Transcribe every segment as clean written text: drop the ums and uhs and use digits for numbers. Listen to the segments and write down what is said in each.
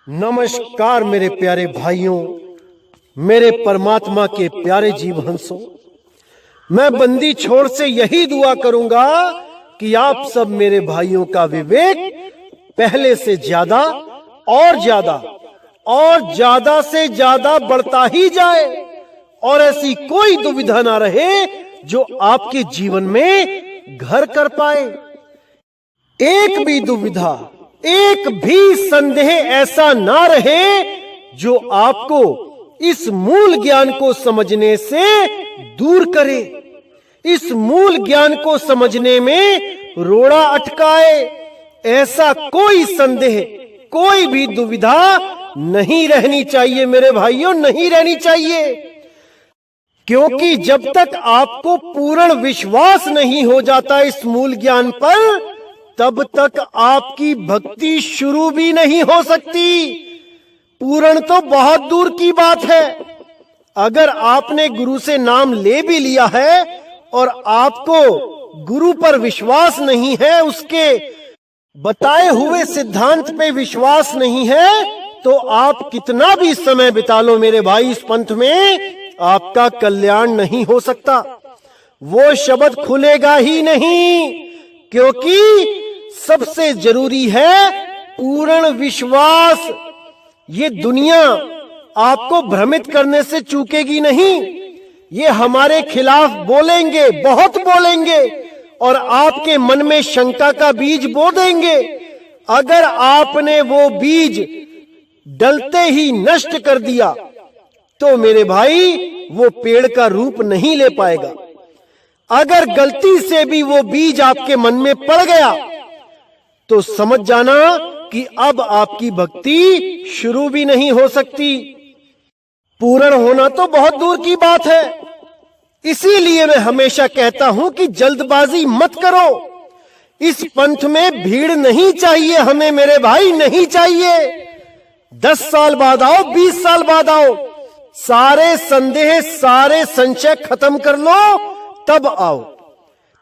नमस्कार मेरे प्यारे भाइयों, मेरे परमात्मा के प्यारे जीव हंसों। मैं बंदी छोड़ से यही दुआ करूंगा कि आप सब मेरे भाइयों का विवेक पहले से ज्यादा और ज्यादा से ज्यादा बढ़ता ही जाए और ऐसी कोई दुविधा ना रहे जो आपके जीवन में घर कर पाए। एक भी दुविधा, एक भी संदेह ऐसा ना रहे जो आपको इस मूल ज्ञान को समझने से दूर करे, इस मूल ज्ञान को समझने में रोड़ा अटकाए। ऐसा कोई संदेह, कोई भी दुविधा नहीं रहनी चाहिए मेरे भाइयों, नहीं रहनी चाहिए। क्योंकि जब तक आपको पूर्ण विश्वास नहीं हो जाता इस मूल ज्ञान पर, तब तक आपकी भक्ति शुरू भी नहीं हो सकती। पूर्ण तो बहुत दूर की बात है। अगर आपने गुरु से नाम ले भी लिया है और आपको गुरु पर विश्वास नहीं है, उसके बताए हुए सिद्धांत पे विश्वास नहीं है, तो आप कितना भी समय बिता लो मेरे भाई इस पंथ में, आपका कल्याण नहीं हो सकता। वो शब्द खुलेगा ही नहीं, क्योंकि सबसे जरूरी है पूर्ण विश्वास। ये दुनिया आपको भ्रमित करने से चूकेगी नहीं। ये हमारे खिलाफ बोलेंगे, बहुत बोलेंगे, और आपके मन में शंका का बीज बो देंगे। अगर आपने वो बीज डलते ही नष्ट कर दिया तो मेरे भाई वो पेड़ का रूप नहीं ले पाएगा। अगर गलती से भी वो बीज आपके मन में पड़ गया तो समझ जाना कि अब आपकी भक्ति शुरू भी नहीं हो सकती। पूर्ण होना तो बहुत दूर की बात है। इसीलिए मैं हमेशा कहता हूं कि जल्दबाजी मत करो। इस पंथ में भीड़ नहीं चाहिए हमें मेरे भाई, नहीं चाहिए। 10 साल बाद आओ, 20 साल बाद आओ, सारे संदेह, सारे संशय खत्म कर लो, तब आओ।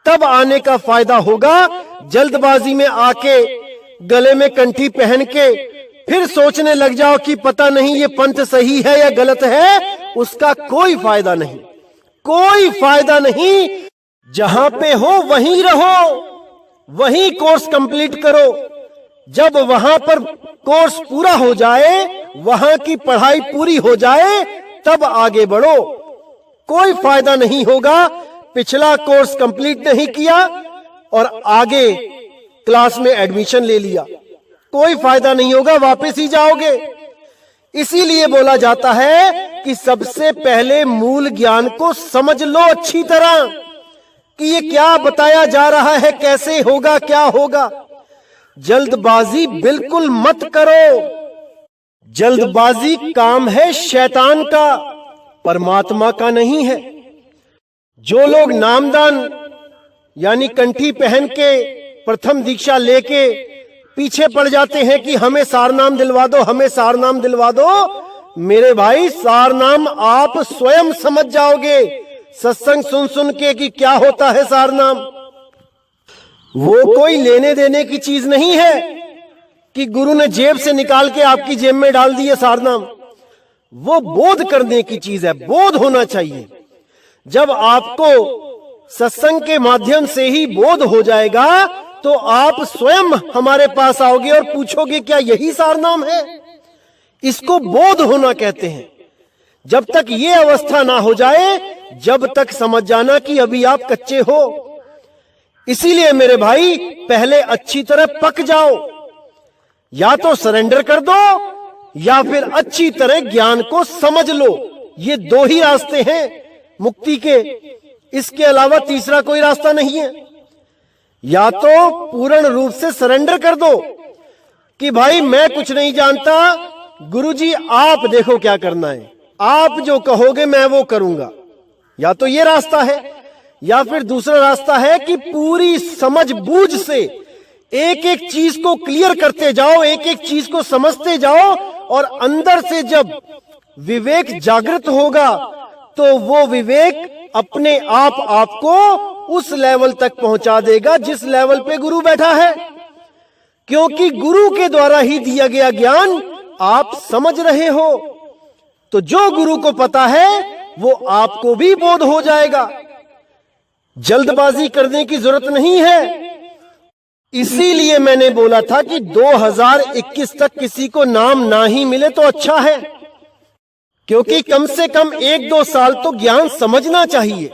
तब आने का फायदा होगा। जल्दबाजी में आके गले में कंठी पहन के फिर सोचने लग जाओ कि पता नहीं ये पंथ सही है या गलत है, उसका कोई फायदा नहीं, कोई फायदा नहीं। जहां पे हो वहीं रहो, वहीं कोर्स कंप्लीट करो। जब वहां पर कोर्स पूरा हो जाए, वहां की पढ़ाई पूरी हो जाए, तब आगे बढ़ो। कोई फायदा नहीं होगा पिछला कोर्स कंप्लीट नहीं किया और आगे क्लास में एडमिशन ले लिया, कोई फायदा नहीं होगा, वापस ही जाओगे। इसीलिए बोला जाता है कि सबसे पहले मूल ज्ञान को समझ लो अच्छी तरह कि ये क्या बताया जा रहा है, कैसे होगा, क्या होगा। जल्दबाजी बिल्कुल मत करो। जल्दबाजी काम है शैतान का, परमात्मा का नहीं है। जो लोग नामदान यानी कंठी पहन के प्रथम दीक्षा लेके पीछे पड़ जाते हैं कि हमें सारनाम दिलवा दो, हमें सारनाम दिलवा दो, मेरे भाई सारनाम आप स्वयं समझ जाओगे सत्संग सुन सुन के कि क्या होता है सारनाम। वो कोई लेने देने की चीज नहीं है कि गुरु ने जेब से निकाल के आपकी जेब में डाल दिए सारनाम। वो बोध करने की चीज है, बोध होना चाहिए। जब आपको सत्संग के माध्यम से ही बोध हो जाएगा तो आप स्वयं हमारे पास आओगे और पूछोगे क्या यही सारनाम है। इसको बोध होना कहते हैं। जब तक ये अवस्था ना हो जाए, जब तक समझ जाना कि अभी आप कच्चे हो। इसीलिए मेरे भाई पहले अच्छी तरह पक जाओ, या तो सरेंडर कर दो या फिर अच्छी तरह ज्ञान को समझ लो। ये दो ही रास्ते हैं मुक्ति के, इसके अलावा तीसरा कोई रास्ता नहीं है। या तो पूर्ण रूप से सरेंडर कर दो कि भाई मैं कुछ नहीं जानता, गुरुजी आप देखो क्या करना है, आप जो कहोगे मैं वो करूंगा। या तो ये रास्ता है, या फिर दूसरा रास्ता है कि पूरी समझ बूझ से एक एक चीज को क्लियर करते जाओ, एक एक चीज को समझते जाओ, और अंदर से जब विवेक जागृत होगा तो वो विवेक अपने आप आपको उस लेवल तक पहुंचा देगा जिस लेवल पे गुरु बैठा है। क्योंकि गुरु के द्वारा ही दिया गया ज्ञान आप समझ रहे हो, तो जो गुरु को पता है वो आपको भी बोध हो जाएगा। जल्दबाजी करने की जरूरत नहीं है। इसीलिए मैंने बोला था कि 2021 तक किसी को नाम ना ही मिले तो अच्छा है, क्योंकि कम से कम 1-2 साल तो ज्ञान समझना चाहिए।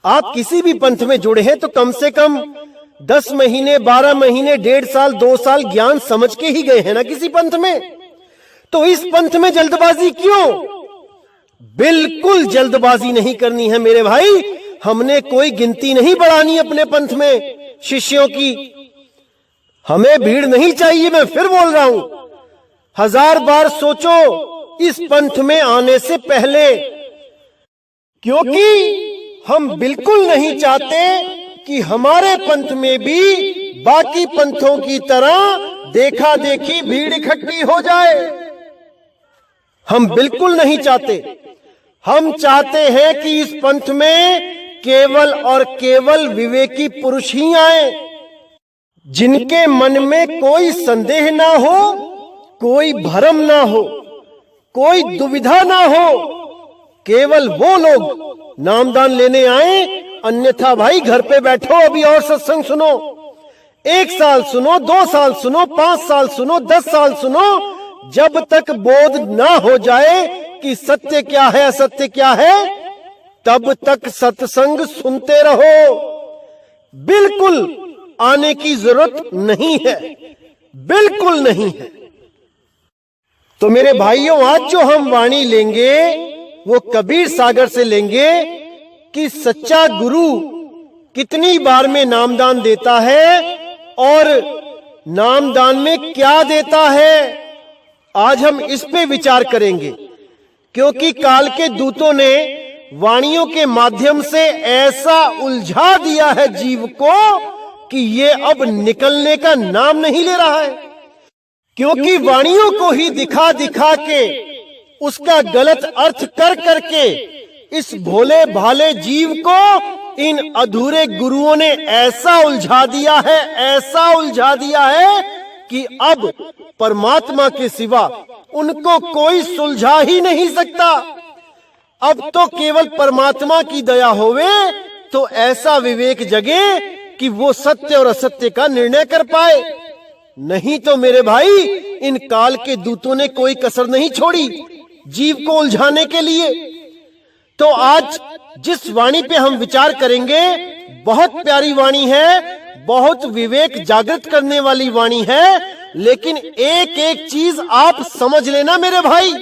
आप किसी भी पंथ में जुड़े हैं तो कम से कम 10 महीने, 12 महीने, 1.5 साल, 2 साल ज्ञान समझ के ही गए हैं ना किसी पंथ में। तो इस पंथ में जल्दबाजी क्यों? बिल्कुल जल्दबाजी नहीं करनी है मेरे भाई। हमने कोई गिनती नहीं बढ़ानी अपने पंथ में शिष्यों की। हमें भीड़ नहीं चाहिए। मैं फिर बोल रहा हूं, 1000 बार सोचो इस पंथ में आने से पहले, क्योंकि हम बिल्कुल नहीं चाहते कि हमारे पंथ में भी बाकी पंथों की तरह देखा देखी भीड़ इकट्ठी हो जाए। हम बिल्कुल नहीं चाहते। हम चाहते हैं कि इस पंथ में केवल और केवल विवेकी पुरुष ही आए, जिनके मन में कोई संदेह ना हो, कोई भ्रम ना हो, कोई दुविधा ना हो। केवल वो लोग नामदान लेने आए, अन्यथा भाई घर पे बैठो, अभी और सत्संग सुनो। 1 साल सुनो, 2 साल सुनो, 5 साल सुनो, 10 साल सुनो, जब तक बोध ना हो जाए कि सत्य क्या है असत्य क्या है, तब तक सत्संग सुनते रहो। बिल्कुल आने की जरूरत नहीं है, बिल्कुल नहीं है। तो मेरे भाइयों, आज जो हम वाणी लेंगे वो कबीर सागर से लेंगे कि सच्चा गुरु कितनी बार में नामदान देता है और नामदान में क्या देता है। आज हम इस पे विचार करेंगे, क्योंकि काल के दूतों ने वाणियों के माध्यम से ऐसा उलझा दिया है जीव को कि ये अब निकलने का नाम नहीं ले रहा है। क्योंकि वाणियों को ही दिखा दिखा के, उसका गलत अर्थ कर करके इस भोले भाले जीव को इन अधूरे गुरुओं ने ऐसा उलझा दिया है, ऐसा उलझा दिया है कि अब परमात्मा के सिवा उनको कोई सुलझा ही नहीं सकता। अब तो केवल परमात्मा की दया होवे तो ऐसा विवेक जगे कि वो सत्य और असत्य का निर्णय कर पाए। नहीं तो मेरे भाई, इन काल के दूतों ने कोई कसर नहीं छोड़ी जीव को उलझाने के लिए। तो आज जिस वाणी पे हम विचार करेंगे, बहुत प्यारी वाणी है, बहुत विवेक जागृत करने वाली वाणी है, लेकिन एक एक चीज आप समझ लेना मेरे भाई,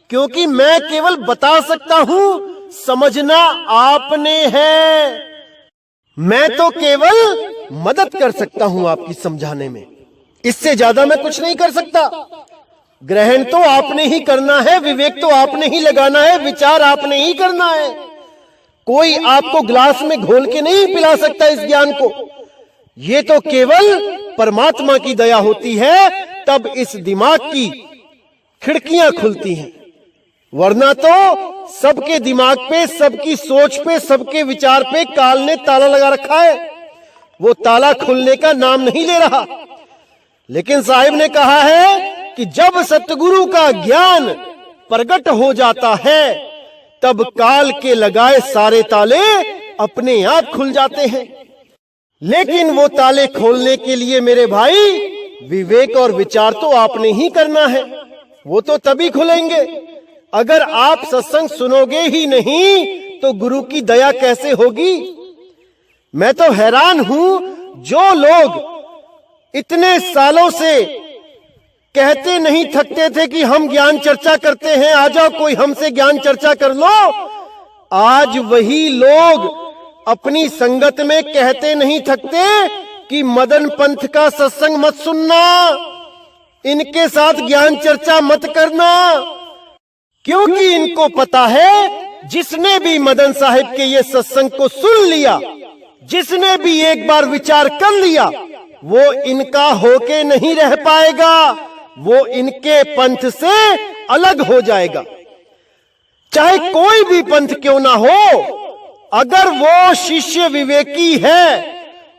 क्योंकि मैं केवल बता सकता हूं, समझना आपने है। मैं तो केवल मदद कर सकता हूं आपकी समझाने में, इससे ज्यादा मैं कुछ नहीं कर सकता। ग्रहण तो आपने ही करना है, विवेक तो आपने ही लगाना है, विचार आपने ही करना है। कोई आपको ग्लास में घोल के नहीं पिला सकता इस ज्ञान को। ये तो केवल परमात्मा की दया होती है, तब इस दिमाग की खिड़कियां खुलती हैं। वरना तो सबके दिमाग पे, सबकी सोच पे, सबके विचार पे काल ने ताला लगा रखा है। वो ताला खुलने का नाम नहीं ले रहा। लेकिन साहिब ने कहा है कि जब सतगुरु का ज्ञान प्रकट हो जाता है, तब काल के लगाए सारे ताले अपने आप खुल जाते हैं। लेकिन वो ताले खोलने के लिए मेरे भाई विवेक और विचार तो आपने ही करना है। वो तो तभी खुलेंगे। अगर आप सत्संग सुनोगे ही नहीं तो गुरु की दया कैसे होगी। मैं तो हैरान हूं, जो लोग इतने सालों से कहते नहीं थकते थे कि हम ज्ञान चर्चा करते हैं, आ जाओ कोई हमसे ज्ञान चर्चा कर लो, आज वही लोग अपनी संगत में कहते नहीं थकते कि मदन पंथ का सत्संग मत सुनना, इनके साथ ज्ञान चर्चा मत करना। क्योंकि इनको पता है, जिसने भी मदन साहिब के ये सत्संग को सुन लिया, जिसने भी एक बार विचार कर लिया, वो इनका होके नहीं रह पाएगा, वो इनके पंथ से अलग हो जाएगा। चाहे कोई भी पंथ क्यों ना हो, अगर वो शिष्य विवेकी है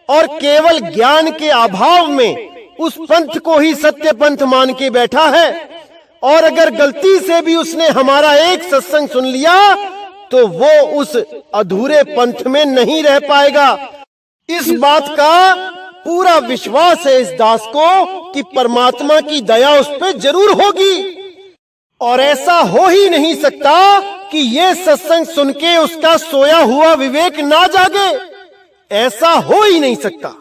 और केवल ज्ञान के अभाव में उस पंथ को ही सत्य पंथ मान के बैठा है, और अगर गलती से भी उसने हमारा एक सत्संग सुन लिया तो वो उस अधूरे पंथ में नहीं रह पाएगा। इस बात का पूरा विश्वास है इस दास को कि परमात्मा की दया उस पर जरूर होगी, और ऐसा हो ही नहीं सकता कि ये सत्संग सुन के उसका सोया हुआ विवेक ना जागे, ऐसा हो ही नहीं सकता।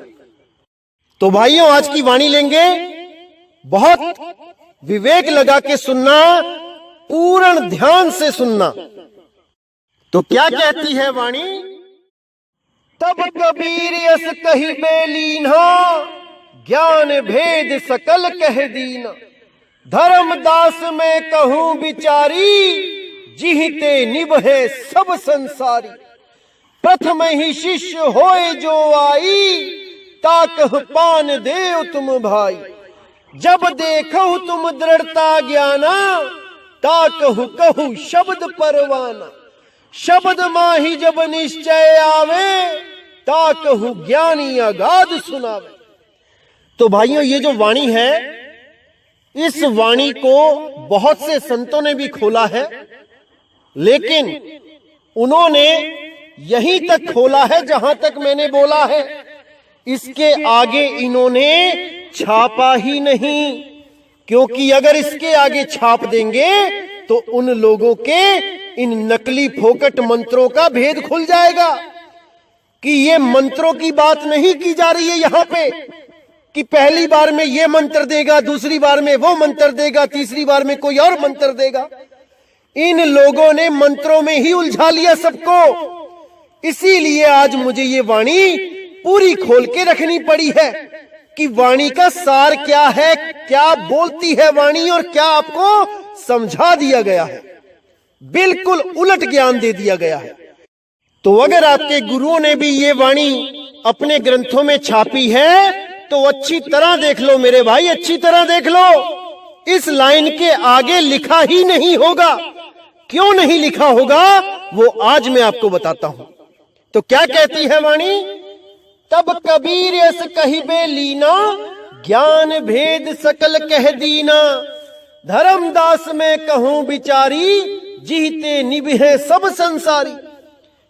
तो भाइयों, आज की वाणी लेंगे, बहुत विवेक लगा के सुनना, पूर्ण ध्यान से सुनना। तो क्या कहती है वाणी? तब कबीर यस कही बेलीना, ज्ञान भेद सकल कह दीना। धर्मदास में कहूं बिचारी, जिहते निभे सब संसारी। प्रथम ही शिष्य होए जो आई, ताकह पान देव तुम भाई। जब देखो तुम दृढ़ता ज्ञाना, ताकहु कहू शब्द परवाना। शब्द माही जब निश्चय आवे, ताकहु ज्ञानी अगाध सुनावे। तो भाइयों, ये जो वाणी है, इस वाणी को बहुत से संतों ने भी खोला है, लेकिन उन्होंने यहीं तक खोला है जहां तक मैंने बोला है। इसके आगे इन्होंने छापा ही नहीं, क्योंकि अगर इसके आगे छाप देंगे तो उन लोगों के इन नकली फोकट मंत्रों का भेद खुल जाएगा कि ये मंत्रों की बात नहीं की जा रही है यहां पे, कि पहली बार में ये मंत्र देगा, दूसरी बार में वो मंत्र देगा, तीसरी बार में कोई और मंत्र देगा। इन लोगों ने मंत्रों में ही उलझा लिया सबको। इसीलिए आज मुझे ये वाणी पूरी खोल के रखनी पड़ी है कि वाणी का सार क्या है, क्या बोलती है वाणी, और क्या आपको समझा दिया गया है। बिल्कुल उलट ज्ञान दे दिया गया है। तो अगर आपके गुरुओं ने भी ये वाणी अपने ग्रंथों में छापी है तो अच्छी तरह देख लो मेरे भाई, अच्छी तरह देख लो। इस लाइन के आगे लिखा ही नहीं होगा। क्यों नहीं लिखा होगा वो आज मैं आपको बताता हूं। तो क्या कहती है वाणी? तब कबीर यस कहिबे लीना, ज्ञान भेद सकल कह दीना। धर्मदास में कहूं बिचारी, जीते निभे सब संसारी।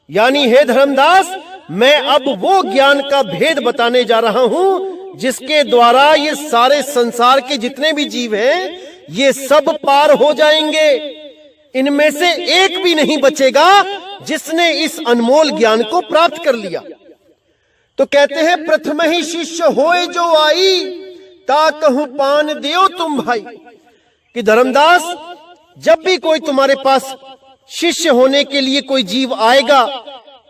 यानी हे धर्मदास, मैं अब वो ज्ञान का भेद बताने जा रहा हूं जिसके द्वारा ये सारे संसार के जितने भी जीव हैं ये सब पार हो जाएंगे। इनमें से एक भी नहीं बचेगा जिसने इस अनमोल ज्ञान को प्राप्त कर लिया। तो कहते हैं, प्रथम ही शिष्य होए जो आई, ताकहु पान देओ तुम भाई। कि धर्मदास, जब भी कोई तुम्हारे पास शिष्य होने के लिए कोई जीव आएगा,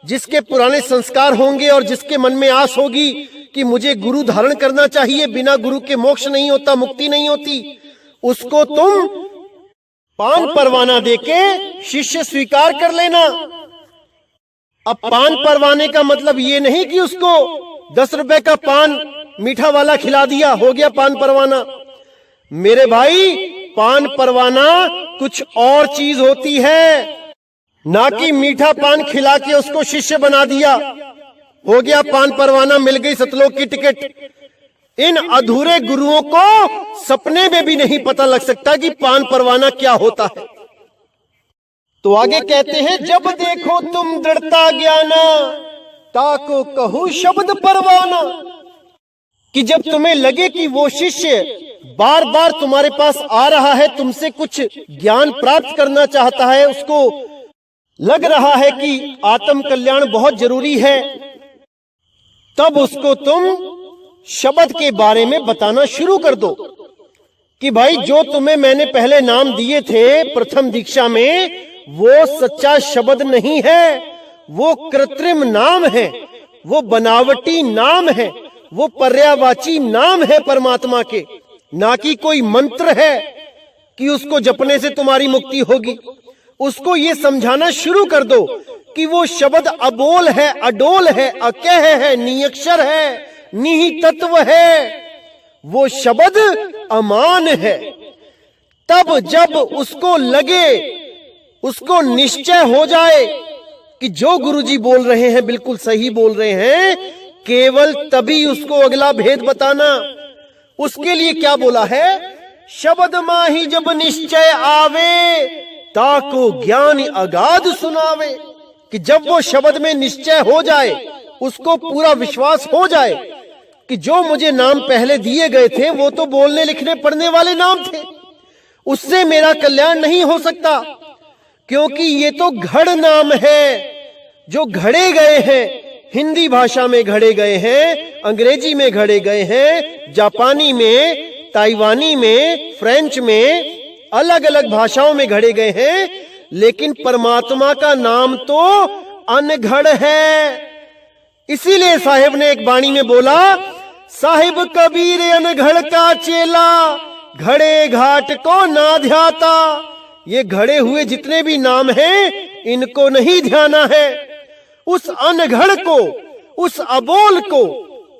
जिसके पुराने संस्कार होंगे और जिसके मन में आस होगी कि मुझे गुरु धारण करना चाहिए, बिना गुरु के मोक्ष नहीं होता, मुक्ति नहीं होती, उसको तुम पान परवाना देके शिष्य स्वीकार कर लेना। अब पान परवाने का मतलब ये नहीं कि उसको 10 रुपए का पान मीठा वाला खिला दिया, हो गया पान परवाना। मेरे भाई, पान परवाना कुछ और चीज होती है, ना कि मीठा पान खिला के उसको शिष्य बना दिया, हो गया पान परवाना, मिल गई सतलोक की टिकट। इन अधूरे गुरुओं को सपने में भी नहीं पता लग सकता कि पान परवाना क्या होता है। तो आगे कहते हैं, जब देखो तुम दृढ़ता ज्ञाना, ताको कहूं शब्द परवाना। कि जब तुम्हें लगे कि वो शिष्य बार बार तुम्हारे पास आ रहा है, तुमसे कुछ ज्ञान प्राप्त करना चाहता है, उसको लग रहा है कि आत्म कल्याण बहुत जरूरी है, तब उसको तुम शब्द के बारे में बताना शुरू कर दो कि भाई, जो तुम्हें मैंने पहले नाम दिए थे प्रथम दीक्षा में, वो सच्चा शब्द नहीं है, वो कृत्रिम नाम है, वो बनावटी नाम है, वो पर्यायवाची नाम है परमात्मा के, ना कि कोई मंत्र है कि उसको जपने से तुम्हारी मुक्ति होगी। उसको ये समझाना शुरू कर दो कि वो शब्द अबोल है, अडोल है, अकह है, नियक्षर है, निहित तत्व है, वो शब्द अमान है। तब जब उसको लगे, उसको निश्चय हो जाए कि जो गुरुजी बोल रहे हैं बिल्कुल सही बोल रहे हैं, केवल तभी उसको अगला भेद बताना। उसके लिए क्या बोला है शब्द माही जब निश्चय आवे, ताको ज्ञान अगाध सुनावे। कि जब वो शब्द में निश्चय हो जाए, उसको पूरा विश्वास हो जाए कि जो मुझे नाम पहले दिए गए थे वो तो बोलने लिखने पढ़ने वाले नाम थे, उससे मेरा कल्याण नहीं हो सकता, क्योंकि ये तो घड़ नाम है जो घड़े गए हैं। हिंदी भाषा में घड़े गए हैं, अंग्रेजी में घड़े गए हैं, जापानी में, ताइवानी में, फ्रेंच में, अलग अलग भाषाओं में घड़े गए हैं, लेकिन परमात्मा का नाम तो अनघड़ है। इसीलिए साहिब ने एक वाणी में बोला, साहिब कबीर अनघड़ का चेला, घड़े घाट को ना ध्याता। ये घड़े हुए जितने भी नाम हैं, इनको नहीं ध्याना है, उस अनघड़ को, उस अबोल को,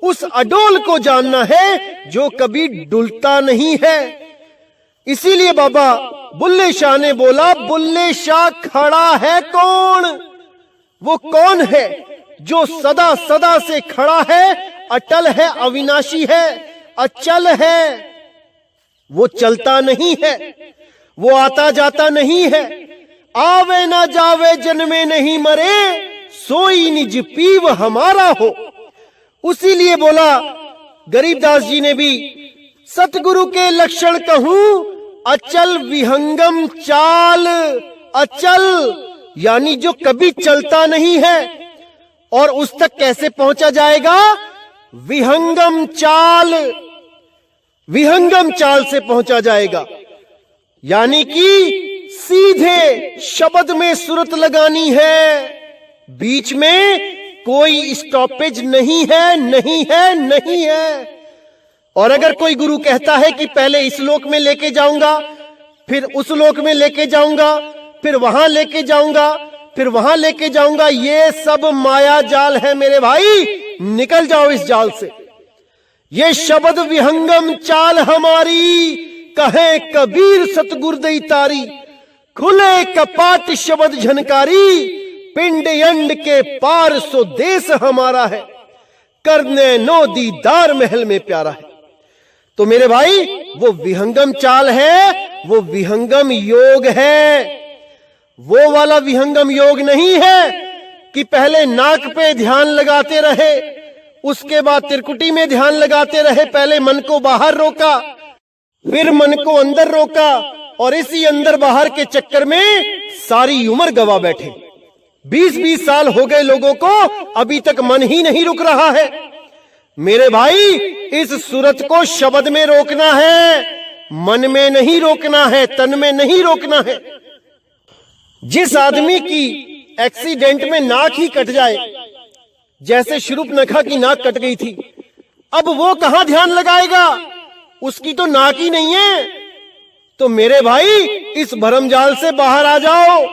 उस अडोल को जानना है जो कभी डुलता नहीं है। इसीलिए बाबा बुल्ले शाह ने बोला, बुल्ले शाह खड़ा है कौन? वो कौन है जो सदा सदा से खड़ा है, अटल है, अविनाशी है, अचल है। वो चलता नहीं है, वो आता जाता नहीं है। आवे ना जावे, जन्मे नहीं मरे, सोई निज पीव हमारा हो। उसीलिए बोला गरीबदास जी ने भी, सतगुरु के लक्षण कहूं, अचल विहंगम चाल। अचल यानी जो कभी चलता नहीं है, और उस तक कैसे पहुंचा जाएगा? विहंगम चाल, विहंगम चाल से पहुंचा जाएगा, यानी कि सीधे शब्द में सुरत लगानी है, बीच में कोई स्टॉपेज नहीं है, नहीं है, नहीं है। और अगर कोई गुरु कहता है कि पहले इस लोक में लेके जाऊंगा, फिर उस लोक में लेके जाऊंगा, फिर वहां लेके जाऊंगा, फिर वहां लेके जाऊंगा, ये सब माया जाल है मेरे भाई, निकल जाओ इस जाल से। ये शब्द विहंगम चाल हमारी, कहे कबीर सतगुरदई तारी, खुले कपाट शब्द झनकारी, पिंड यंड के पार सो देश हमारा है, करने नो दीदार महल में प्यारा है। तो मेरे भाई वो विहंगम चाल है, वो विहंगम योग है। वो वाला विहंगम योग नहीं है कि पहले नाक पे ध्यान लगाते रहे, उसके बाद त्रिकुटी में ध्यान लगाते रहे, पहले मन को बाहर रोका, फिर मन को अंदर रोका, और इसी अंदर बाहर के चक्कर में सारी उम्र गवा बैठे। 20-20 साल हो गए लोगों को, अभी तक मन ही नहीं रुक रहा है। मेरे भाई इस सूरत को शब्द में रोकना है, मन में नहीं रोकना है, तन में नहीं रोकना है। जिस आदमी की एक्सीडेंट में नाक ही कट जाए, जैसे शूर्पनखा की नाक कट गई थी, अब वो कहां ध्यान लगाएगा? उसकी तो नाक ही नहीं है। तो मेरे भाई इस भरमजाल से बाहर आ जाओ।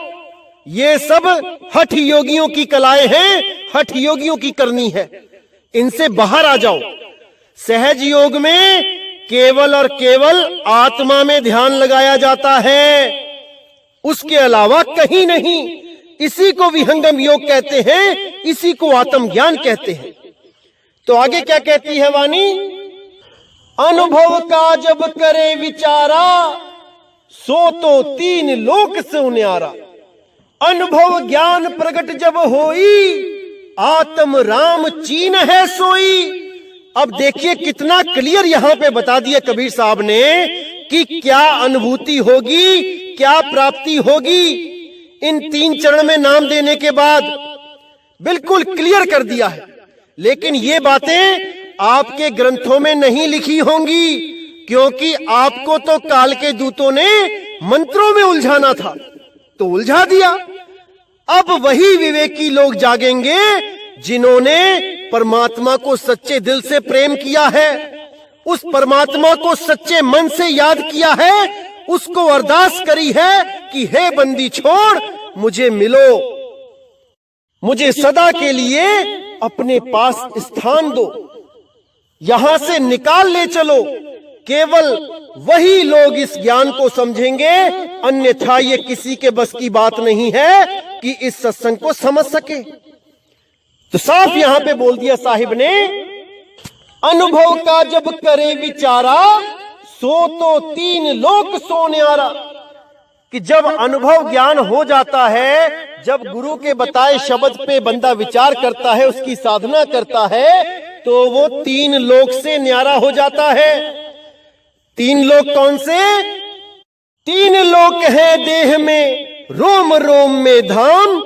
ये सब हठ योगियों की कलाएं हैं, हठ योगियों की करनी है, इनसे बाहर आ जाओ। सहज योग में केवल और केवल आत्मा में ध्यान लगाया जाता है, उसके अलावा कहीं नहीं। इसी को विहंगम योग कहते हैं, इसी को आत्मज्ञान कहते हैं। तो आगे क्या कहती है वाणी? अनुभव का जब करे विचारा, सो तो 3 लोक से न्यारा। अनुभव ज्ञान प्रगट जब होई, आत्म राम चीन है सोई। अब देखिए कितना क्लियर यहां पे बता दिया कबीर साहब ने कि क्या अनुभूति होगी, क्या प्राप्ति होगी। इन 3 चरण में नाम देने के बाद बिल्कुल क्लियर कर दिया है। लेकिन ये बातें आपके ग्रंथों में नहीं लिखी होंगी, क्योंकि आपको तो काल के दूतों ने मंत्रों में उलझाना था, तो उलझा दिया। अब वही विवेकी लोग जागेंगे जिन्होंने परमात्मा को सच्चे दिल से प्रेम किया है, उस परमात्मा को सच्चे मन से याद किया है, उसको अरदास करी है कि हे बंदी छोड़, मुझे मिलो, मुझे सदा के लिए अपने पास स्थान दो, यहां से निकाल ले चलो। केवल वही लोग इस ज्ञान को समझेंगे, अन्यथा ये किसी के बस की बात नहीं है कि इस सत्संग को समझ सके। तो साफ यहां पे बोल दिया साहिब ने, अनुभव का जब करे विचारा, सो तो तीन लोक सो न्यारा। कि जब अनुभव ज्ञान हो जाता है, जब गुरु के बताए शब्द पे बंदा विचार करता है, उसकी साधना करता है, तो वो तीन लोक से न्यारा हो जाता है। तीन लोक कौन से? तीन लोक है देह में, रोम रोम में धाम,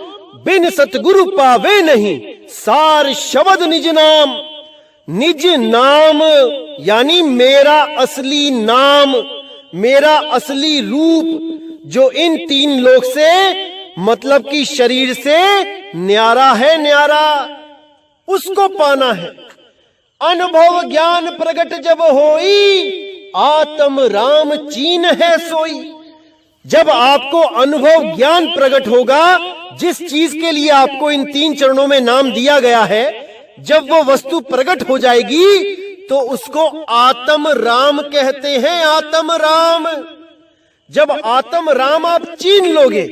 बिन सतगुरु पावे नहीं, सार शब्द निज नाम। निज नाम यानी मेरा असली नाम, मेरा असली रूप, जो इन तीन लोक से मतलब कि शरीर से न्यारा है, न्यारा, उसको पाना है। अनुभव ज्ञान प्रगट जब होई, आत्म राम चीन है सोई। जब आपको अनुभव ज्ञान प्रकट होगा, जिस चीज के लिए आपको इन तीन चरणों में नाम दिया गया है, जब वो वस्तु प्रकट हो जाएगी तो उसको आत्म राम कहते हैं। आत्म राम। जब आत्म राम आप चीन लोगे,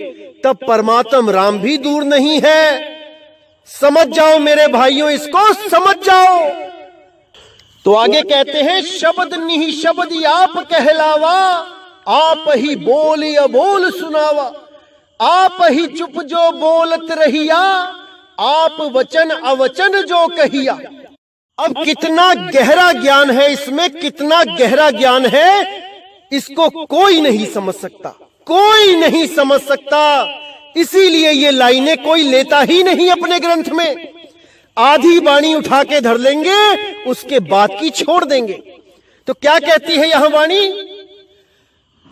तब परमात्म राम भी दूर नहीं है। समझ जाओ मेरे भाइयों, इसको समझ जाओ। तो आगे कहते हैं, शब्द निहि शब्द आप कहलावा, आप ही बोल अबोल सुनावा। आप ही चुप जो बोलत रहिया, आप वचन अवचन जो कहिया। अब कितना गहरा ज्ञान है इसमें, कितना गहरा ज्ञान है, इसको कोई नहीं समझ सकता, कोई नहीं समझ सकता। इसीलिए ये लाइनें कोई लेता ही नहीं अपने ग्रंथ में। आधी वाणी उठा के धर लेंगे, उसके बाद की छोड़ देंगे। तो क्या कहती है यहां वाणी?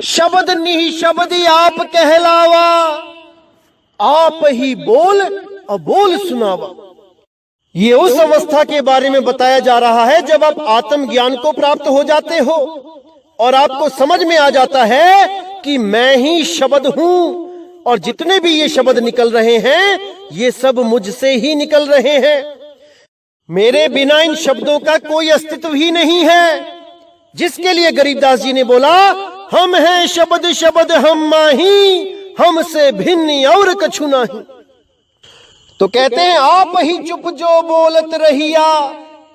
शब्द निहि शब्द आप कहलावा, आप ही बोल अबोल सुनावा। ये उस अवस्था के बारे में बताया जा रहा है जब आप आत्मज्ञान को प्राप्त हो जाते हो और आपको समझ में आ जाता है कि मैं ही शब्द हूं और जितने भी ये शब्द निकल रहे हैं ये सब मुझसे ही निकल रहे हैं। मेरे बिना इन शब्दों का कोई अस्तित्व ही नहीं है। जिसके लिए गरीबदास जी ने बोला, हम हैं शब्द शब्द हम माही, हमसे भिन्न और कछु नहीं। तो कहते हैं, आप ही चुप जो बोलत रहिया,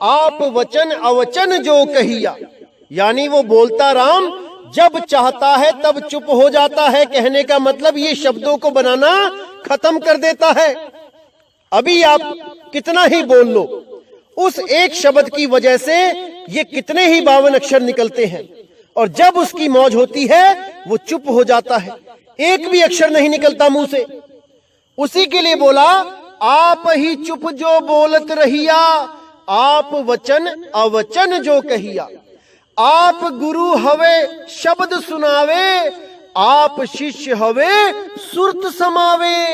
आप वचन अवचन जो कहिया। यानी वो बोलता राम जब चाहता है तब चुप हो जाता है। कहने का मतलब ये शब्दों को बनाना खत्म कर देता है। अभी आप कितना ही बोल लो, उस एक शब्द की वजह से ये कितने ही 52 अक्षर निकलते हैं, और जब उसकी मौज होती है वो चुप हो जाता है, एक भी अक्षर नहीं निकलता मुंह से। उसी के लिए बोला, आप ही चुप जो बोलत रहिया, आप वचन अवचन जो कहिया। आप गुरु हवे शब्द सुनावे, आप शिष्य हवे सुरत समावे।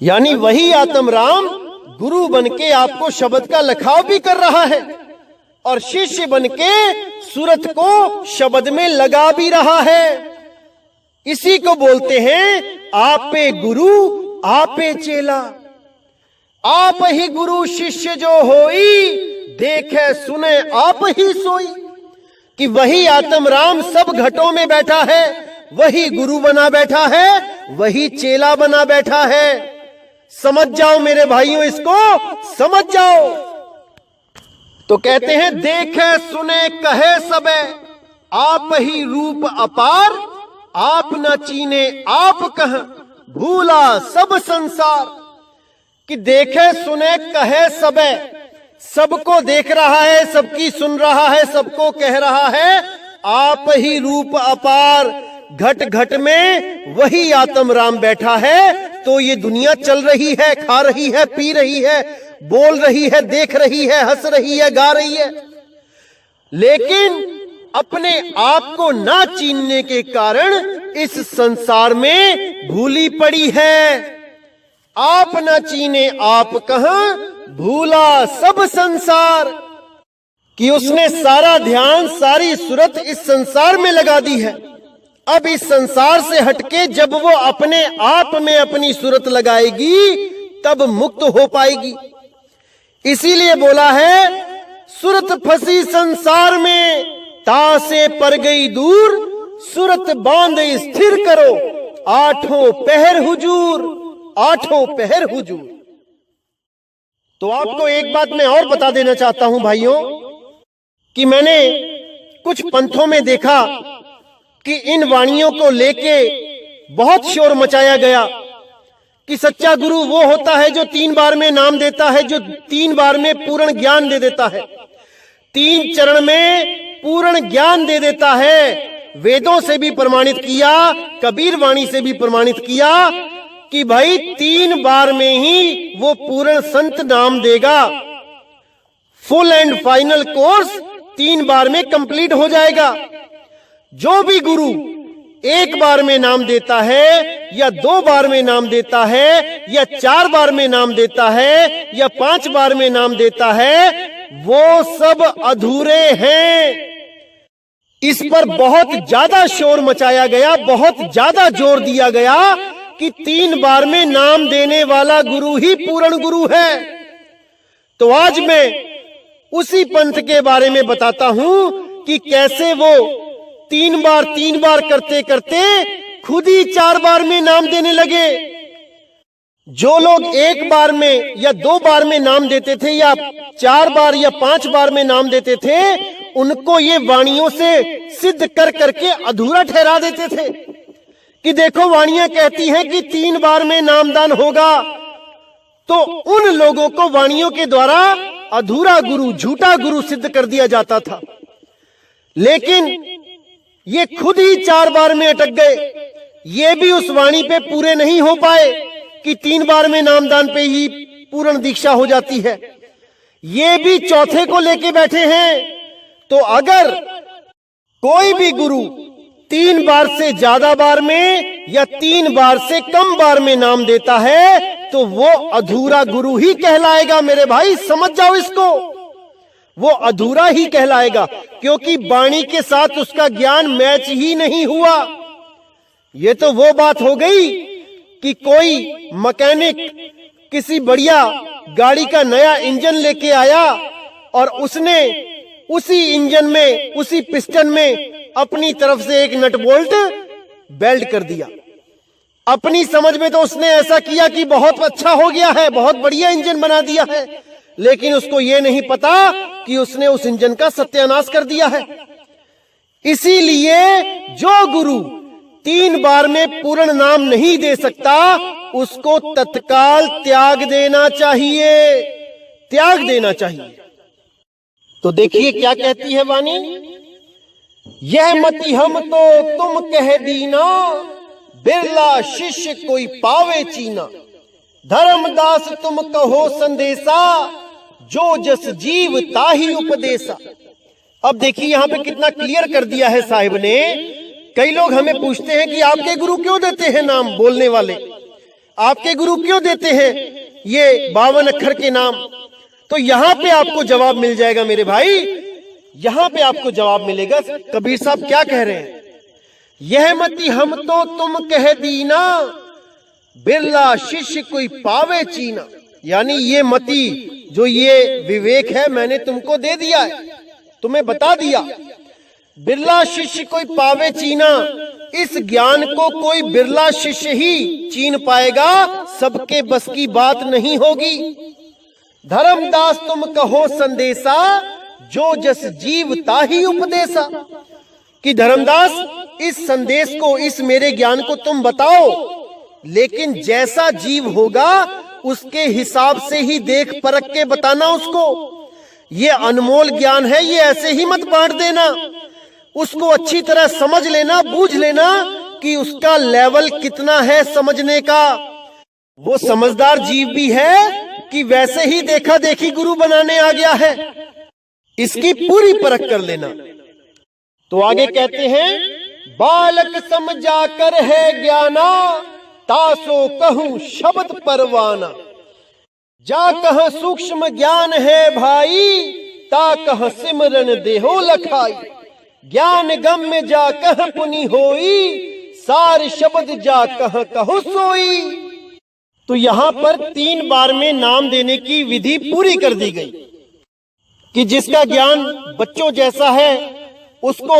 यानी वही आत्म राम गुरु बनके आपको शब्द का लखाव भी कर रहा है और शिष्य बनके सूरत को शब्द में लगा भी रहा है। इसी को बोलते हैं आपे गुरु आपे चेला। आप ही गुरु शिष्य जो होई, देखे सुने आप ही सोई। कि वही आत्म राम सब घटों में बैठा है, वही गुरु बना बैठा है, वही चेला बना बैठा है। समझ जाओ मेरे भाइयों, इसको समझ जाओ। तो कहते हैं, देखे सुने कहे सबे, आप ही रूप अपार, आप न चीने आप कह, भूला सब संसार। कि देखे सुने कहे सबे, सबको देख रहा है, सबकी सुन रहा है, सबको कह रहा है आप ही रूप अपार। घट घट में वही आत्म राम बैठा है, तो ये दुनिया चल रही है, खा रही है, पी रही है, बोल रही है, देख रही है, हंस रही है, गा रही है। लेकिन अपने आप को ना चीनने के कारण इस संसार में भूली पड़ी है। आप न चीने आप कहां, भूला सब संसार। कि उसने सारा ध्यान, सारी सूरत इस संसार में लगा दी है। अब इस संसार से हटके जब वो अपने आप में अपनी सूरत लगाएगी, तब मुक्त हो पाएगी। इसीलिए बोला है, सूरत फंसी संसार में, तासे पर गई दूर, सूरत बांध स्थिर करो, आठों पहर हुजूर, आठों पहर हुजूर। तो आपको एक बात मैं और बता देना चाहता हूं भाइयों, कि मैंने कुछ पंथों में देखा कि इन वाणियों को लेके बहुत शोर मचाया गया कि सच्चा गुरु वो होता है जो 3 बार में नाम देता है, जो 3 बार में पूर्ण ज्ञान दे देता है, 3 चरण में पूर्ण ज्ञान दे देता है। वेदों से भी प्रमाणित किया, कबीर वाणी से भी प्रमाणित किया कि भाई 3 बार में ही वो पूर्ण संत नाम देगा। फुल एंड फाइनल कोर्स 3 बार में कंप्लीट हो जाएगा। जो भी गुरु 1 बार में नाम देता है या 2 बार में नाम देता है या 4 बार में नाम देता है या 5 बार में नाम देता है, वो सब अधूरे हैं। इस पर बहुत ज्यादा शोर मचाया गया, बहुत ज्यादा जोर दिया गया कि 3 बार में नाम देने वाला गुरु ही पूर्ण गुरु है। तो आज मैं उसी पंथ के बारे में बताता हूं कि कैसे वो 3 बार करते करते खुद ही 4 बार में नाम देने लगे। जो लोग 1 बार में या 2 बार में नाम देते थे या 4 बार या 5 बार में नाम देते थे, उनको ये वाणियों से सिद्ध कर करके अधूरा ठहरा देते थे कि देखो वाणियां कहती हैं कि 3 बार में नामदान होगा। तो उन लोगों को वाणियों के द्वारा अधूरा गुरु, झूठा गुरु सिद्ध कर दिया जाता था। लेकिन ये खुद ही 4 बार में अटक गए। ये भी उस वाणी पे पूरे नहीं हो पाए कि 3 बार में नामदान पे ही पूर्ण दीक्षा हो जाती है। ये भी चौथे को लेके बैठे हैं। तो अगर कोई भी गुरु 3 बार से ज्यादा बार में या 3 बार से कम बार में नाम देता है तो वो अधूरा गुरु ही कहलाएगा। मेरे भाई समझ जाओ इसको, वो अधूरा ही कहलाएगा, क्योंकि वाणी के साथ उसका ज्ञान मैच ही नहीं हुआ। ये तो वो बात हो गई कि कोई मैकेनिक किसी बढ़िया गाड़ी का नया इंजन लेके आया और उसने उसी इंजन में, उसी पिस्टन में अपनी तरफ से एक नट बोल्ट बेल्ट कर दिया। अपनी समझ में तो उसने ऐसा किया कि बहुत अच्छा हो गया है, बहुत बढ़िया इंजन बना दिया है, लेकिन उसको ये नहीं पता कि उसने उस इंजन का सत्यानाश कर दिया है। इसीलिए जो गुरु 3 बार में पूर्ण नाम नहीं दे सकता, उसको तत्काल त्याग देना चाहिए, त्याग देना चाहिए। तो देखिए क्या कहती है वाणी, यह मति हम तो तुम कह दीना, बिरला शिष्य कोई पावे चीना। धर्मदास तुम कहो संदेशा, जो जस जीव ताही उपदेशा। अब देखिए यहां पे कितना क्लियर कर दिया है साहिब ने। कई लोग हमें पूछते हैं कि आपके गुरु क्यों देते हैं नाम, बोलने वाले आपके गुरु क्यों देते हैं ये 52 अक्षर के नाम। तो यहां पे आपको जवाब मिल जाएगा मेरे भाई, यहां पे आपको जवाब मिलेगा। कबीर साहब क्या कह रहे हैं, यह मति हम तो तुम कह दीना, बिरला शिष्य कोई पावे चीना। यानी ये मति, जो ये विवेक है, मैंने तुमको दे दिया है, तुम्हें बता दिया। बिरला शिष्य कोई पावे चीना, इस ज्ञान को कोई बिरला शिष्य ही चीन पाएगा, सबके बस की बात नहीं होगी। धर्मदास तुम कहो संदेशा, जो जस जीव ताही उपदेशा। कि धर्मदास इस संदेश को, इस मेरे ज्ञान को तुम बताओ, लेकिन जैसा जीव होगा उसके हिसाब से ही देख परख के बताना उसको। ये अनमोल ज्ञान है, ये ऐसे ही मत बांट देना। उसको अच्छी तरह समझ लेना, बूझ लेना कि उसका लेवल कितना है समझने का। वो समझदार जीव भी है कि वैसे ही देखा देखी गुरु बनाने आ गया है, इसकी पूरी परख कर लेना। तो आगे कहते हैं, बालक समझा कर है ज्ञाना, तासो कहूं शब्द परवाना। जा कह सूक्ष्म ज्ञान है भाई, ता कह सिमरन देहो लखाई। ज्ञान गम में जा कह पुनि होई, सार शब्द जा कह कहो सोई। तो यहां पर 3 बार में नाम देने की विधि पूरी कर दी गई कि जिसका ज्ञान बच्चों जैसा है उसको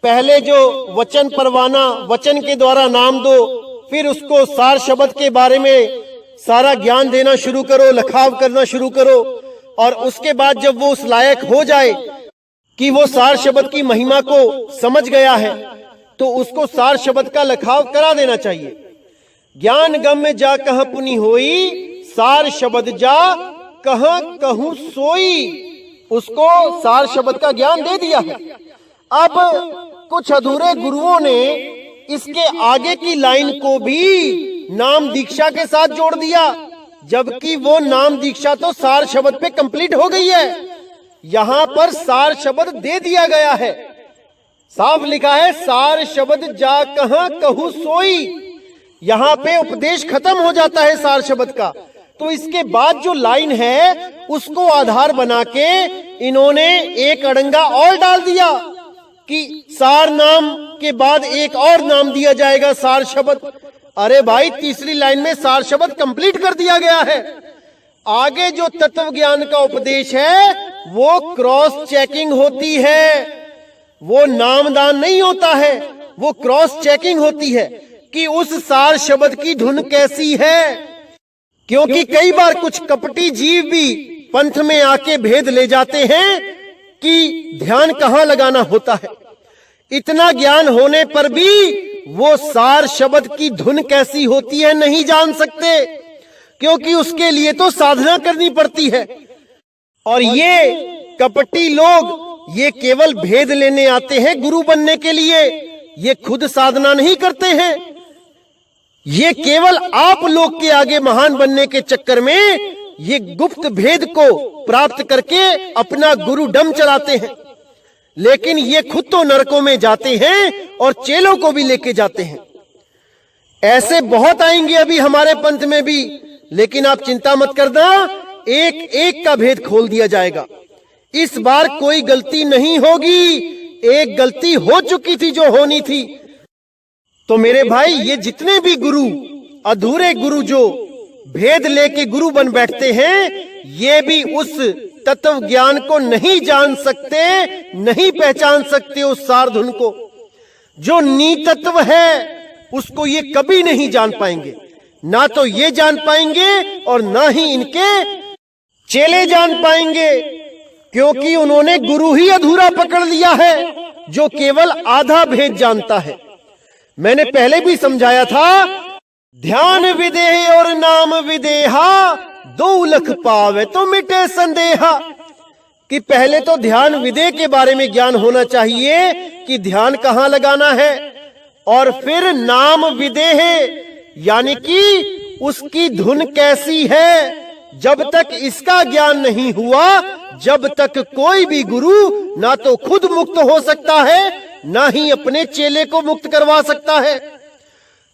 पहले जो वचन परवाना, वचन के द्वारा नाम दो, फिर उसको सार शब्द के बारे में सारा ज्ञान देना शुरू करो, लखाव करना शुरू करो, और उसके बाद जब वो उस लायक हो जाए कि वो सार शब्द की महिमा को समझ गया है, तो उसको सार शब्द का लखाव करा देना चाहिए। ज्ञान गम्य जा कह पुनि होई, सार शब्द जा कह कहूं सोई। उसको सार शब्द का ज्ञान दे दिया है। अब कुछ अधूरे गुरुओं ने इसके आगे की लाइन को भी नाम दीक्षा के साथ जोड़ दिया, जबकि वो नाम दीक्षा तो सार शब्द पे कंप्लीट हो गई है। यहां पर सार शब्द दे दिया गया है, साफ लिखा है सार शब्द जा कहां कहूं सोई। यहां पे उपदेश खत्म हो जाता है सार शब्द का। तो इसके बाद जो लाइन है उसको आधार बना के इन्होंने एक अड़ंगा और डाल दिया कि सार नाम के बाद एक और नाम दिया जाएगा, सार शब्द। अरे भाई, तीसरी लाइन में सार शब्द कंप्लीट कर दिया गया है। आगे जो तत्व ज्ञान का उपदेश है वो क्रॉस चेकिंग होती है, वो नामदान नहीं होता है, वो क्रॉस चेकिंग होती है कि उस सार शब्द की धुन कैसी है। क्योंकि कई बार कुछ कपटी जीव भी पंथ में आके भेद ले जाते हैं कि ध्यान कहां लगाना होता है। इतना ज्ञान होने पर भी वो सार शब्द की धुन कैसी होती है नहीं जान सकते, क्योंकि उसके लिए तो साधना करनी पड़ती है। और ये कपटी लोग ये केवल भेद लेने आते हैं गुरु बनने के लिए, ये खुद साधना नहीं करते हैं। ये केवल आप लोग के आगे महान बनने के चक्कर में ये गुप्त भेद को प्राप्त करके अपना गुरु डम चलाते हैं, लेकिन ये खुद तो नरकों में जाते हैं और चेलों को भी लेके जाते हैं। ऐसे बहुत आएंगे अभी हमारे पंथ में भी, लेकिन आप चिंता मत करना, एक एक का भेद खोल दिया जाएगा। इस बार कोई गलती नहीं होगी, एक गलती हो चुकी थी जो होनी थी। तो मेरे भाई, ये जितने भी गुरु, अधूरे गुरु जो भेद लेके गुरु बन बैठते हैं, ये भी उस तत्व ज्ञान को नहीं जान सकते, नहीं पहचान सकते उस सार धुन को। जो नीतत्व है उसको ये कभी नहीं जान पाएंगे, ना तो ये जान पाएंगे और ना ही इनके चेले जान पाएंगे, क्योंकि उन्होंने गुरु ही अधूरा पकड़ लिया है जो केवल आधा भेद जानता है। मैंने पहले भी समझाया था, ध्यान विदेह और नाम विदेहा, दो लख पावे तो मिटे संदेहा। कि पहले तो ध्यान विदेह के बारे में ज्ञान होना चाहिए कि ध्यान कहां लगाना है, और फिर नाम विदेह यानी कि उसकी धुन कैसी है। जब तक इसका ज्ञान नहीं हुआ, जब तक कोई भी गुरु ना तो खुद मुक्त हो सकता है, ना ही अपने चेले को मुक्त करवा सकता है।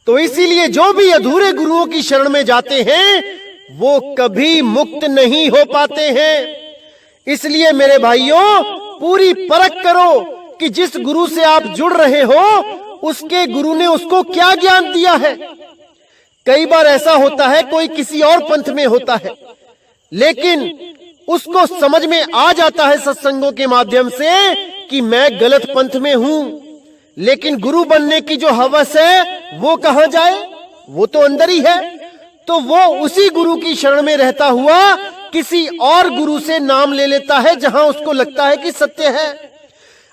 तो इसीलिए जो भी अधूरे गुरुओं की शरण में जाते हैं वो कभी मुक्त नहीं हो पाते हैं। इसलिए मेरे भाइयों, पूरी परख करो कि जिस गुरु से आप जुड़ रहे हो उसके गुरु ने उसको क्या ज्ञान दिया है। कई बार ऐसा होता है, कोई किसी और पंथ में होता है, लेकिन उसको समझ में आ जाता है सत्संगों के माध्यम से कि मैं गलत पंथ में हूं, लेकिन गुरु बनने की जो हवस है वो कहां जाए, वो तो अंदर ही है। तो वो उसी गुरु की शरण में रहता हुआ किसी और गुरु से नाम ले लेता है जहां उसको लगता है कि सत्य है।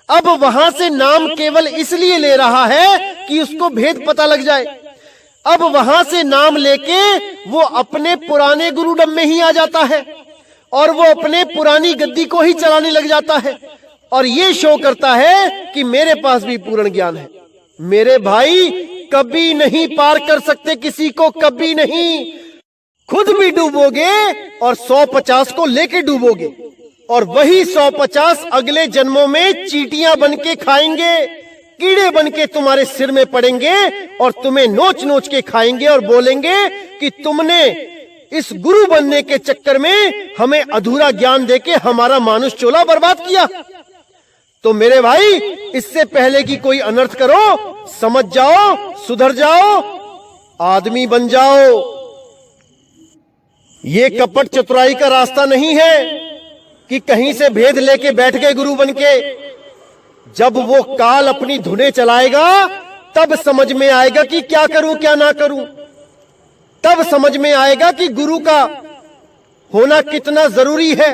अब वहां से नाम केवल इसलिए ले रहा है कि उसको भेद पता लग जाए। अब वहां से नाम लेके वो अपने पुराने गुरुडम में ही आ जाता है और वो अपने पुरानी गद्दी को ही चलाने लग जाता है, और ये शो करता है कि मेरे पास भी पूर्ण ज्ञान है। मेरे भाई, कभी नहीं पार कर सकते किसी को, कभी नहीं। खुद भी डूबोगे और 150 को लेके डूबोगे, और वही 150 अगले जन्मों में चींटियां बन के खाएंगे, कीड़े बन के तुम्हारे सिर में पड़ेंगे और तुम्हें नोच नोच के खाएंगे और बोलेंगे कि तुमने इस गुरु बनने के चक्कर में हमें अधूरा ज्ञान देके हमारा मानुष चोला बर्बाद किया। तो मेरे भाई, इससे पहले कि कोई अनर्थ करो, समझ जाओ, सुधर जाओ, आदमी बन जाओ। ये कपट चतुराई का रास्ता नहीं है कि कहीं से भेद लेके बैठ गए गुरु बनके। जब वो काल अपनी धुनें चलाएगा तब समझ में आएगा कि क्या करूं क्या ना करूं। तब समझ में आएगा कि गुरु का होना कितना जरूरी है।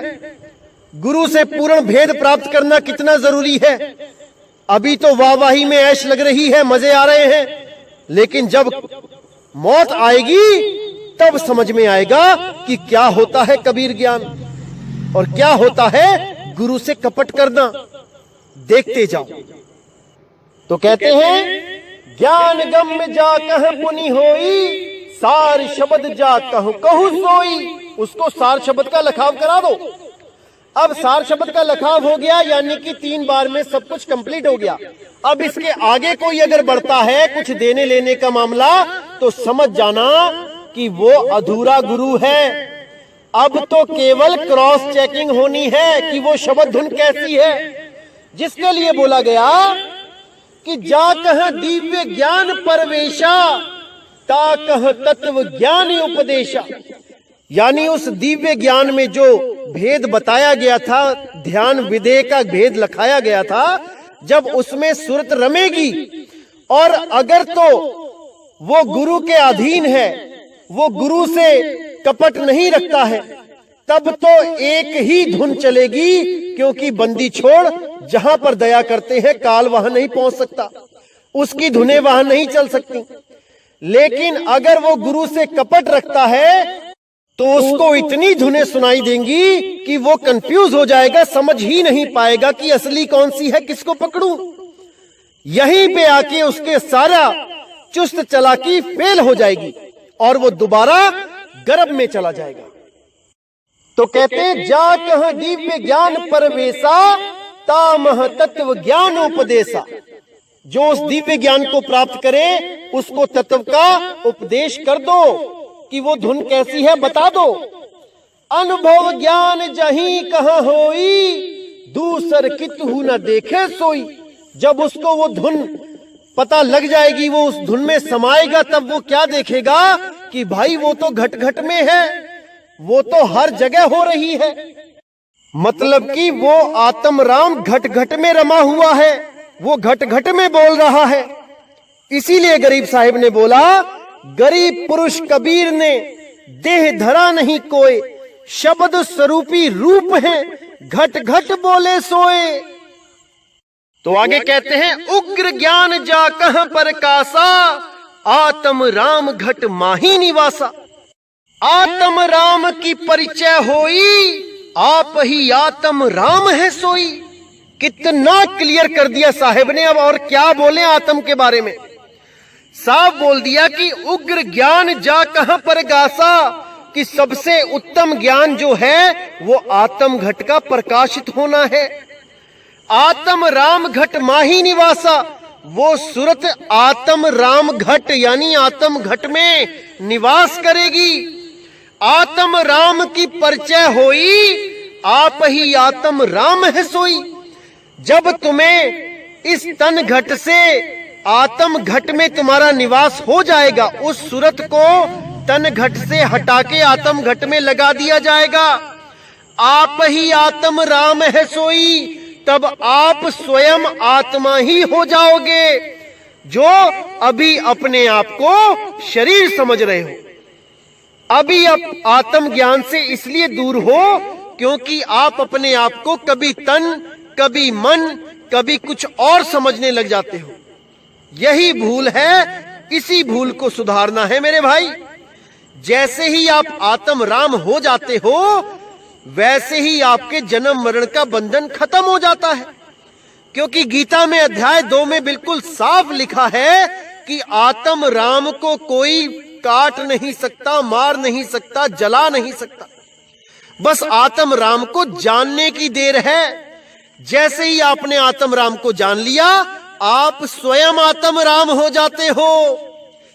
गुरु से पूर्ण भेद प्राप्त करना कितना जरूरी है। अभी तो वाहवाही में ऐश लग रही है, मजे आ रहे हैं, लेकिन जब मौत आएगी तब समझ में आएगा कि क्या होता है कबीर ज्ञान और क्या होता है गुरु से कपट करना। देखते जाओ। तो कहते हैं ज्ञान गम्य जा कह पुनि होई, सार शब्द जा कहूं सोई। उसको सार शब्द का लखाव करा दो। अब सार शब्द का लखाव हो गया, यानी कि 3 बार में सब कुछ कंप्लीट हो गया। अब इसके आगे कोई अगर बढ़ता है कुछ देने लेने का मामला, तो समझ जाना कि वो अधूरा गुरु है। अब तो केवल क्रॉस चेकिंग होनी है कि वो शब्द धुन कैसी है, जिसके लिए बोला गया कि जा कह दिव्य ज्ञान परवेशा, ता कह तत्व ज्ञान उपदेशा। यानी उस दिव्य ज्ञान में जो भेद बताया गया था, ध्यान विधेय का भेद लखाया गया था, जब उसमें सुरत रमेगी और अगर तो वो गुरु के अधीन है, वो गुरु से कपट नहीं रखता है, तब तो एक ही धुन चलेगी, क्योंकि बंदी छोड़ जहां पर दया करते हैं काल वहां नहीं पहुंच सकता, उसकी धुनें वहां नहीं चल सकती। लेकिन अगर वो गुरु से कपट रखता है तो उसको इतनी धुनें सुनाई देंगी कि वो कंफ्यूज हो जाएगा, समझ ही नहीं पाएगा कि असली कौन सी है, किसको पकड़ूं। यहीं पे आके उसके सारा चुस्त चालाकी फेल हो जाएगी और वो दोबारा गर्भ में चला जाएगा। तो कहते जा कह दिव्य ज्ञान परवेशा, तामह तत्व ज्ञान उपदेशा। जो उस दिव्य ज्ञान को प्राप्त करे उसको तत्व का उपदेश कर दो कि वो धुन कैसी है बता दो। अनुभव ज्ञान जहीं कहाँ होई, दूसर कितहु न देखे सोई। जब उसको वो धुन पता लग जाएगी, वो उस धुन में समाएगा, तब वो क्या देखेगा कि भाई वो तो घट घट में है, वो तो हर जगह हो रही है। मतलब कि वो आत्म राम घट घट में रमा हुआ है, वो घट घट में बोल रहा है। इसीलिए गरीब साहिब ने बोला, गरीब पुरुष कबीर ने देह धरा नहीं कोय, शब्द स्वरूपी रूप है घट घट बोले सोए। तो आगे कहते हैं उग्र ज्ञान जा कह परकासा, आत्म राम घट माही निवासा। आत्म राम की परिचय होई, आप ही आत्म राम है सोई। कितना क्लियर कर दिया साहेब ने। अब और क्या बोले आत्म के बारे में, साफ बोल दिया कि उग्र ज्ञान जा कहां पर गासा, कि सबसे उत्तम ज्ञान जो है वो आत्म घट का प्रकाशित होना है। आत्म राम घट माही निवासा, वो सुरत आत्म राम घट यानी आत्म घट में निवास करेगी। आत्म राम की परिचय होई, आप ही आत्म राम है सोई। जब तुम्हें इस तन घट से आत्म घट में तुम्हारा निवास हो जाएगा, उस सूरत को तन घट से हटा के आत्म घट में लगा दिया जाएगा। आप ही आत्म राम है सोई, तब आप स्वयं आत्मा ही हो जाओगे, जो अभी अपने आप को शरीर समझ रहे हो। अभी आप आत्म ज्ञान से इसलिए दूर हो क्योंकि आप अपने आप को कभी तन, कभी मन, कभी कुछ और समझने लग जाते हो। यही भूल है, इसी भूल को सुधारना है मेरे भाई। जैसे ही आप आत्म राम हो जाते हो, वैसे ही आपके जन्म मरण का बंधन खत्म हो जाता है। क्योंकि गीता में अध्याय 2 में बिल्कुल साफ लिखा है कि आत्म राम को कोई काट नहीं सकता, मार नहीं सकता, जला नहीं सकता। बस आत्म राम को जानने की देर है। जैसे ही आपने आत्म राम को जान लिया, आप स्वयं आत्म राम हो जाते हो।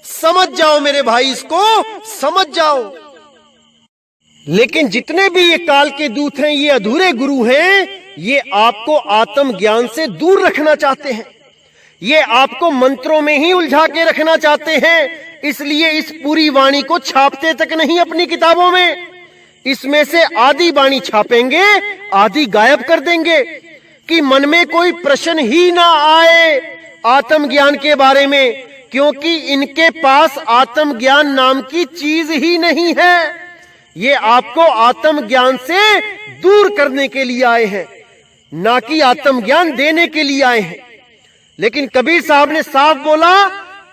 समझ जाओ मेरे भाई, इसको समझ जाओ। लेकिन जितने भी ये काल के दूत हैं, ये अधूरे गुरु हैं, ये आपको आत्म ज्ञान से दूर रखना चाहते हैं। ये आपको मंत्रों में ही उलझा के रखना चाहते हैं। इसलिए इस पूरी वाणी को छापते तक नहीं अपनी किताबों में। इसमें से आधी वाणी छापेंगे, आधी गायब कर देंगे, कि मन में कोई प्रश्न ही ना आए आत्म ज्ञान के बारे में, क्योंकि इनके पास आत्म ज्ञान नाम की चीज ही नहीं है। ये आपको आत्मज्ञान से दूर करने के लिए आए हैं, ना कि आत्मज्ञान देने के लिए आए हैं। लेकिन कबीर साहब ने साफ बोला,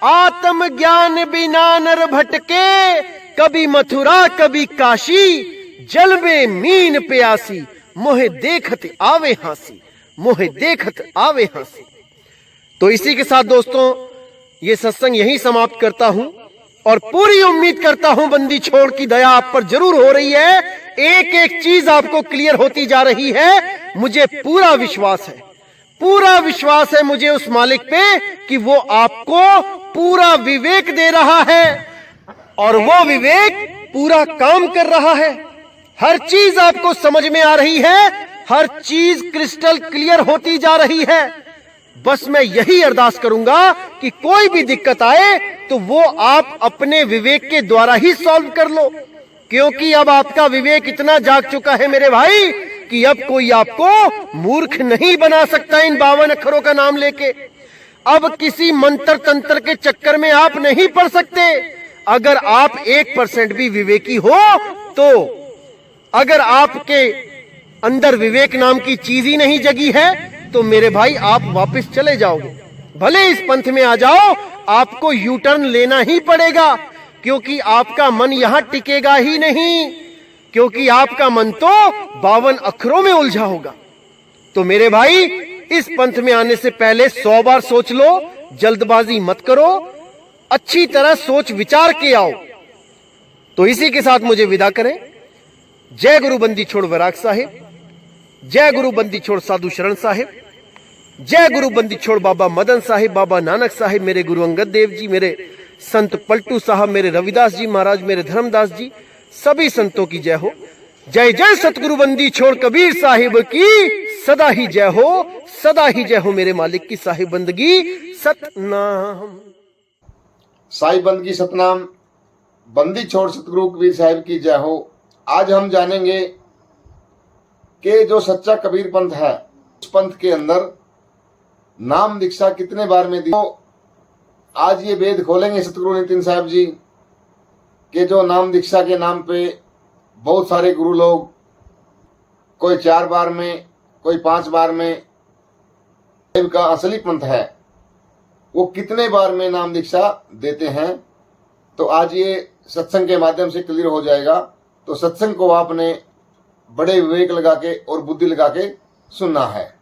आत्मज्ञान बिना नर भटके, कभी मथुरा कभी काशी, जल में मीन प्यासी, मोहे देखत आवे हंसी, मोहे देखत आवे हंसी। तो इसी के साथ दोस्तों ये सत्संग यहीं समाप्त करता हूं और पूरी उम्मीद करता हूं बंदी छोड़ की दया आप पर जरूर हो रही है। एक एक चीज आपको क्लियर होती जा रही है। मुझे पूरा विश्वास है, पूरा विश्वास है मुझे उस मालिक पे कि वो आपको पूरा विवेक दे रहा है और वो विवेक पूरा काम कर रहा है। हर चीज आपको समझ में आ रही है, हर चीज क्रिस्टल क्लियर होती जा रही है। बस मैं यही अरदास करूंगा कि कोई भी दिक्कत आए तो वो आप अपने विवेक के द्वारा ही सॉल्व कर लो, क्योंकि अब आपका विवेक इतना जाग चुका है मेरे भाई कि अब कोई आपको मूर्ख नहीं बना सकता इन 52 अक्षरों का नाम लेके। अब किसी मंत्र तंत्र के चक्कर में आप नहीं पड़ सकते। अगर आप 1% भी विवेकी हो तो, अगर आपके अंदर विवेक नाम की चीज ही नहीं जगी है तो मेरे भाई आप वापस चले जाओगे। भले इस पंथ में आ जाओ, आपको यू टर्न लेना ही पड़ेगा, क्योंकि आपका मन यहां टिकेगा ही नहीं, क्योंकि आपका मन तो 52 अक्षरों में उलझा होगा। तो मेरे भाई इस पंथ में आने से पहले 100 बार सोच लो, जल्दबाजी मत करो, अच्छी तरह सोच विचार के आओ। तो इसी के साथ मुझे विदा करें। जय गुरु बंदी छोड़ वैराग साहिब, जय गुरु बंदी छोड़ साधु शरण साहिब, जय गुरु बंदी छोड़ बाबा मदन साहिब, बाबा नानक साहिब, मेरे गुरु अंगद देव जी, मेरे संत पलटू साहब, मेरे रविदास जी महाराज, मेरे धर्मदास जी, सभी संतों की जय हो। जय जय सतगुरु बंदी छोड़ कबीर साहिब की सदा ही जय हो, सदा ही जय हो मेरे मालिक की साहिब बंदगी सतनाम। साहिब बंदगी सतनाम, बंदी छोड़ सतगुरु कबीर साहिब की जय हो। आज हम जानेंगे कि जो सच्चा कबीर पंथ है, उस पंथ के अंदर नाम दीक्षा कितने बार में दी। तो आज ये वेद खोलेंगे सतगुरु नितिन साहब जी के जो नाम दीक्षा के नाम पे बहुत सारे गुरु लोग, कोई 4 बार में, कोई 5 बार में, का असली पंथ है वो कितने बार में नाम दीक्षा देते हैं। तो आज ये सत्संग के माध्यम से क्लियर हो जाएगा। तो सत्संग को आपने बड़े विवेक लगा के और बुद्धि लगा के सुनना है।